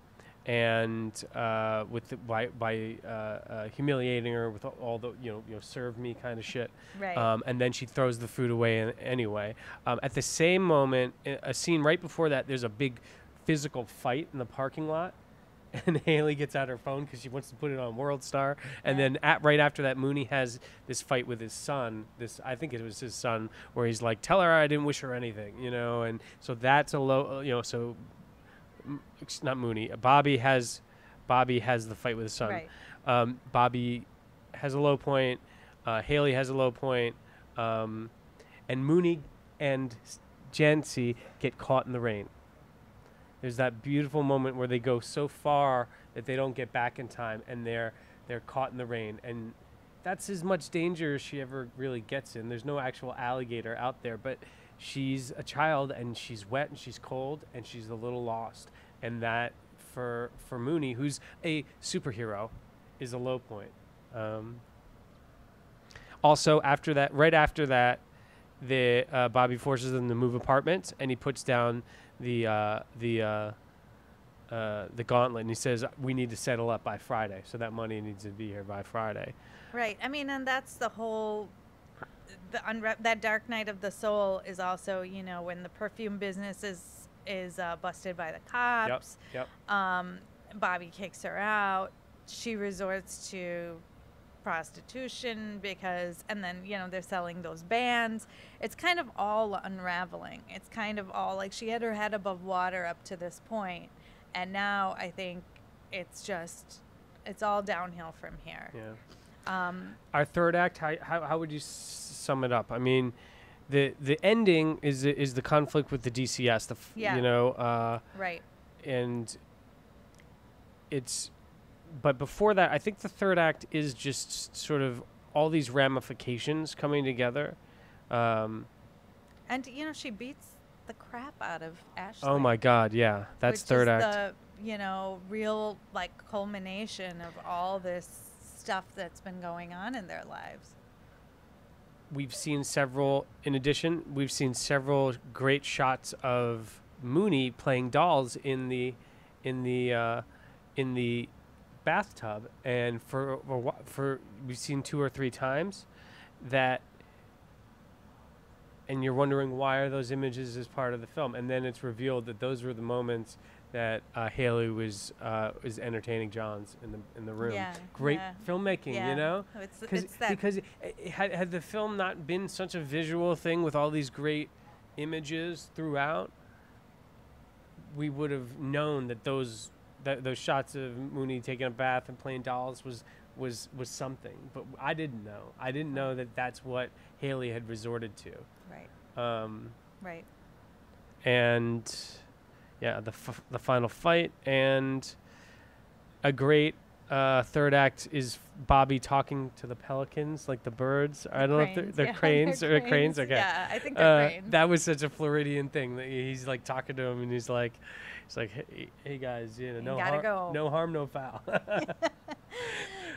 By humiliating her with all the serve me kind of shit. Right. And then she throws the food away anyway. At the same moment, a scene right before that, there's a big physical fight in the parking lot. And Haley gets out her phone because she wants to put it on World Star. And then right after that, Moonee has this fight with his son. I think it was his son, where he's like, "Tell her I didn't wish her anything," And so that's a low, So it's not Moonee. Bobby has the fight with his son. Right. Bobby has a low point. Haley has a low point. And Moonee and Jancy get caught in the rain. There's that beautiful moment where they go so far that they don't get back in time, and they're caught in the rain. And that's as much danger as she ever really gets in. There's no actual alligator out there, but she's a child, and she's wet, and she's cold, and she's a little lost. And that, for Moonee, who's a superhero, is a low point. Also, right after that, Bobby forces them to move apartments, and he puts down the gauntlet, and he says, "We need to settle up by Friday, so that money needs to be here by Friday." Right. I mean, and that's the whole. That dark night of the soul is also, when the perfume business is busted by the cops. Yep. Bobby kicks her out. She resorts to prostitution and then they're selling those bands. It's kind of all unraveling. It's kind of all like she had her head above water up to this point, and now I think it's all downhill from here. Yeah. Our third act, how would you sum it up? I mean, the ending is the conflict with the DCS. Right. And but before that, I think the third act is just sort of all these ramifications coming together. And she beats the crap out of Ashley. Oh my God, yeah, that's third act. The real culmination of all this stuff that's been going on in their lives. We've seen several great shots of Moonee playing dolls in the bathtub, and for we've seen 2 or 3 times that, and you're wondering why are those images as part of the film, and then it's revealed that those were the moments that Haley was entertaining Johns in the room. Yeah, great filmmaking, because had the film not been such a visual thing with all these great images throughout, we would have known that those shots of Moonee taking a bath and playing dolls was something. But I didn't know. I didn't know that that's what Haley had resorted to. Right. Right. And yeah, the final fight, and a great third act is Bobby talking to the pelicans, like the birds. I don't know if they're cranes or cranes. Okay. Yeah, I think they're cranes. That was such a Floridian thing that he's like talking to him, and he's like, hey guys, no harm, no foul.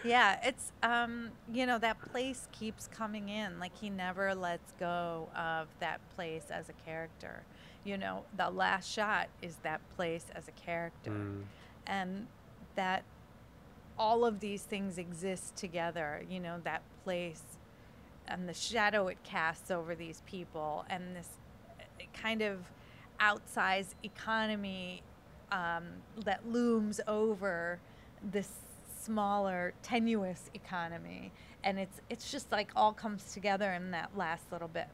Yeah, it's that place keeps coming in. Like, he never lets go of that place as a character. The last shot is that place as a character, and that all of these things exist together. That place and the shadow it casts over these people, and this kind of outsized economy that looms over this smaller, tenuous economy, and it's just like all comes together in that last little bit.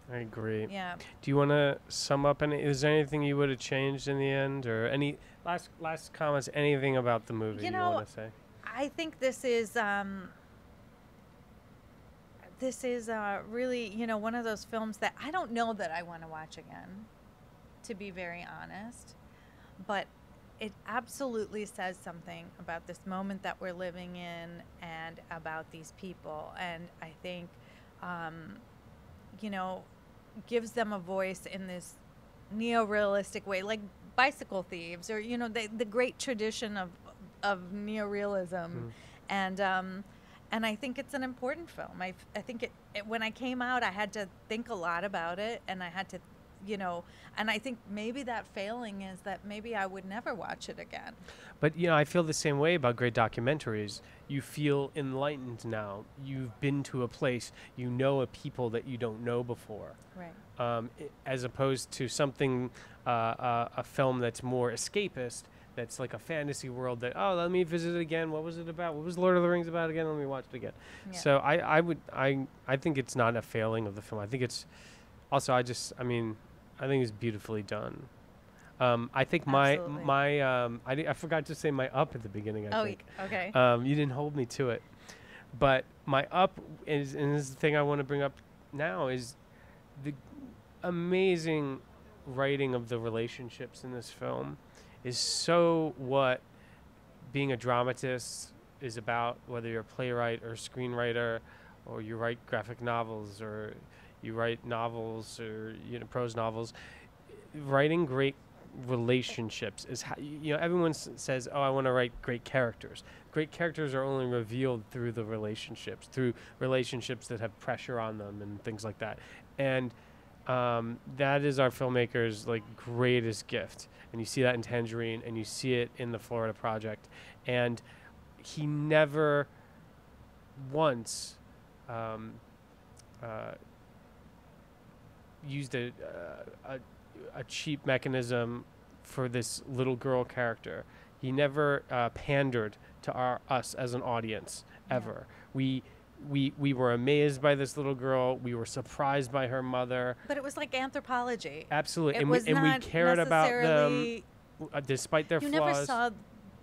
I agree. Yeah. Do you want to sum up is there anything you would have changed in the end, or any last comments, anything about the movie you want to say? I think this is really, one of those films that I don't know that I want to watch again, to be very honest, but it absolutely says something about this moment that we're living in and about these people. And I think, gives them a voice in this neo-realistic way, like Bicycle Thieves, or, the great tradition of neorealism. And And I think it's an important film. I think when I came out, I had to think a lot about it, and I had to, and I think maybe that failing is that maybe I would never watch it again. But, I feel the same way about great documentaries. You feel enlightened now. You've been to a place, you know a people that you don't know before. Right. As opposed to something, a film that's more escapist, that's like a fantasy world that, let me visit it again. What was it about? What was Lord of the Rings about again? Let me watch it again. Yeah. So I think it's not a failing of the film. I think it's also, I think it's beautifully done. I think I forgot to say my up at the beginning, I think. Okay. You didn't hold me to it. But my up is, and this is the thing I want to bring up now, is the amazing writing of the relationships in this film is so what being a dramatist is about, whether you're a playwright or a screenwriter, or you write graphic novels, or you write novels, or prose novels. Writing great relationships is how, everyone says, I want to write great characters. Great characters are only revealed through the relationships, that have pressure on them and things like that. And that is our filmmaker's greatest gift. And you see that in Tangerine, and you see it in the Florida Project. And he never once used a cheap mechanism for this little girl character. He never pandered to us as an audience ever. We were amazed by this little girl. We were surprised by her mother. But it was like anthropology. Absolutely. And we cared about them despite their flaws. You never saw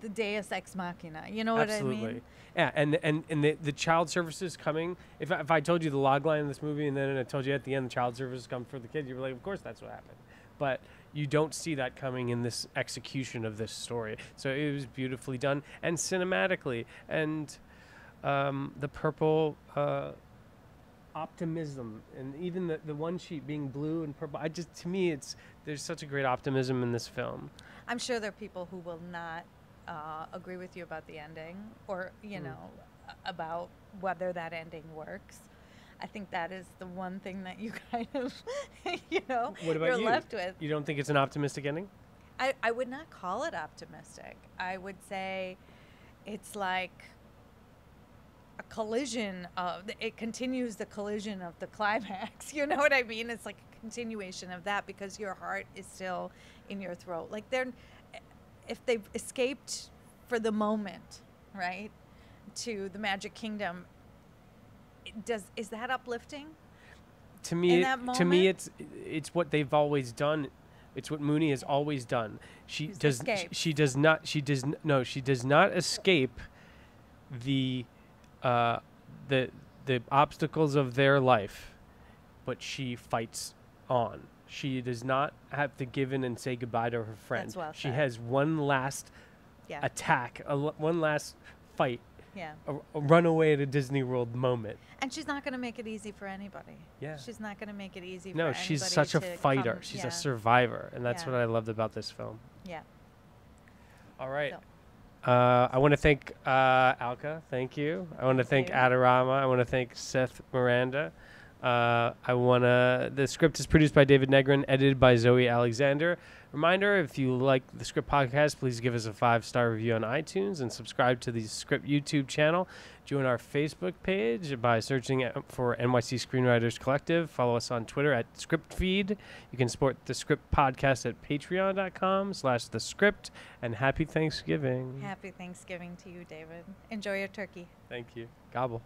the Deus Ex Machina. You know what I mean? Yeah, and the child services coming. If I told you the log line in this movie, and then I told you at the end the child services come for the kid, you'd be like, of course that's what happened. But you don't see that coming in this execution of this story. So it was beautifully done, and cinematically, and the purple optimism, and even the one sheet being blue and purple. To me, there's such a great optimism in this film. I'm sure there are people who will not agree with you about the ending, or about whether that ending works. I think that is the one thing that you kind of, what about you're left with. You don't think it's an optimistic ending? I would not call it optimistic. I would say it's like a collision it continues the collision of the climax. You know what I mean? It's like a continuation of that, because your heart is still in your throat. Like if they've escaped for the moment, right, to the Magic Kingdom, is that uplifting? To me, it's what they've always done. It's what Moonee has always done. She does not escape the obstacles of their life, but she fights on. She does not have to give in and say goodbye to her friend. That's well she said. has one last attack, one last fight. Yeah. A runaway to Disney World moment. And she's not going to make it easy for anybody. Yeah. She's not going to make it easy for anybody. No, she's such a fighter. She's a survivor. And that's what I loved about this film. Yeah. All right. So. I want to thank Alka. Thank you. I want to thank Adorama. I want to thank Seth Miranda. The script is produced by David Negrin, edited by Zoe Alexander. Reminder, if you like the Script podcast, please give us a 5-star review on iTunes and subscribe to the Script YouTube channel. Join our Facebook page by searching for NYC Screenwriters Collective. Follow us on Twitter at ScriptFeed. You can support the Script podcast at patreon.com/thescript. And happy Thanksgiving. Happy Thanksgiving to you, David. Enjoy your turkey. Thank you. Gobble.